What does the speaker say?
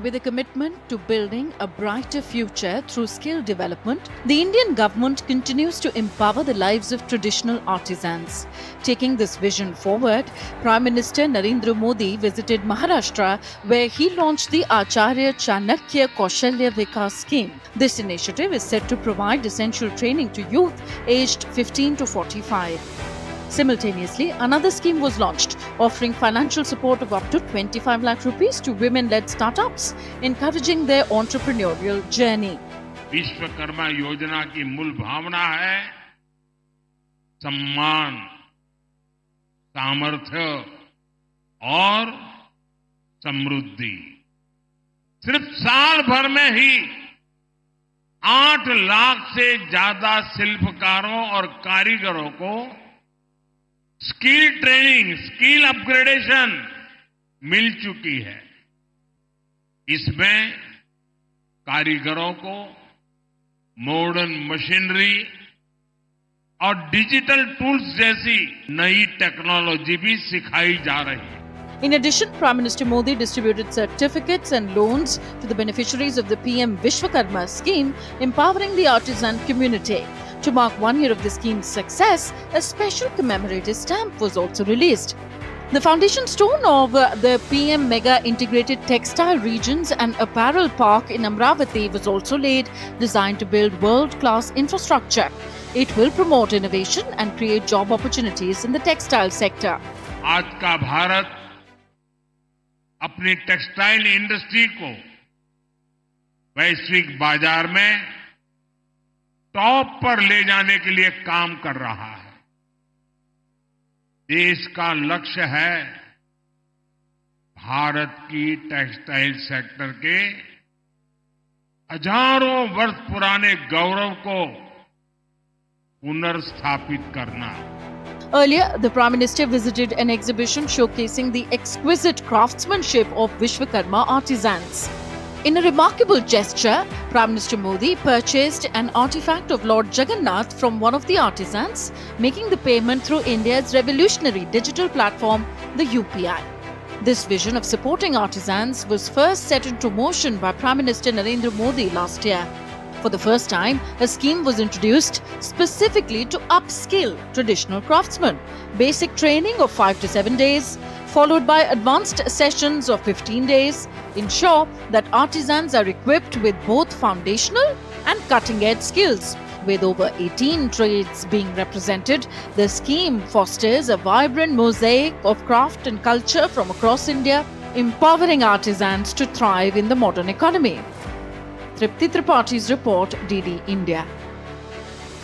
With a commitment to building a brighter future through skill development, the Indian government continues to empower the lives of traditional artisans. Taking this vision forward, Prime Minister Narendra Modi visited Maharashtra, where he launched the Acharya Chanakya Kaushalya Vikas scheme. This initiative is set to provide essential training to youth aged 15 to 45. Simultaneously, another scheme was launched, offering financial support of up to 25 lakh rupees to women-led startups, encouraging their entrepreneurial journey. Vishwakarma योजना की मूल भावना है सम्मान, सामर्थ्य और समृद्धि। सिर्फ साल भर में ही 8 लाख से ज्यादा शिल्पकारों और कारीगरों को स्किल ट्रेनिंग, स्किल अपग्रेडेशन मिल चुकी है। इसमें कारीगरों को मॉडर्न मशीनरी और डिजिटल टूल्स जैसी नई टेक्नोलॉजी भी सिखाई जा रही है। In addition, Prime Minister Modi distributed certificates and loans to the beneficiaries of the PM Vishwakarma scheme, empowering the artisan community. To mark 1 year of the scheme's success, a special commemorative stamp was also released. The foundation stone of the PM Mega Integrated Textile Regions and Apparel Park in Amravati was also laid, designed to build world-class infrastructure. It will promote innovation and create job opportunities in the textile sector. आज का भारत अपनी textile industry को वैश्विक बाजार में top पर ले जाने के लिए काम कर रहा है। देश का लक्ष्य है भारत की टेक्सटाइल सेक्टर के हजारों वर्ष पुराने गौरव को पुनर्स्थापित करना। Earlier, the Prime Minister visited an exhibition showcasing the exquisite craftsmanship of Vishwakarma artisans. In a remarkable gesture, Prime Minister Modi purchased an artifact of Lord Jagannath from one of the artisans, making the payment through India's revolutionary digital platform, the UPI. This vision of supporting artisans was first set into motion by Prime Minister Narendra Modi last year. For the first time, a scheme was introduced specifically to upskill traditional craftsmen. Basic training of 5 to 7 days, followed by advanced sessions of 15 days, ensure that artisans are equipped with both foundational and cutting-edge skills. With over 18 trades being represented, the scheme fosters a vibrant mosaic of craft and culture from across India, empowering artisans to thrive in the modern economy. Tripti Tripaঠি's report, DD India.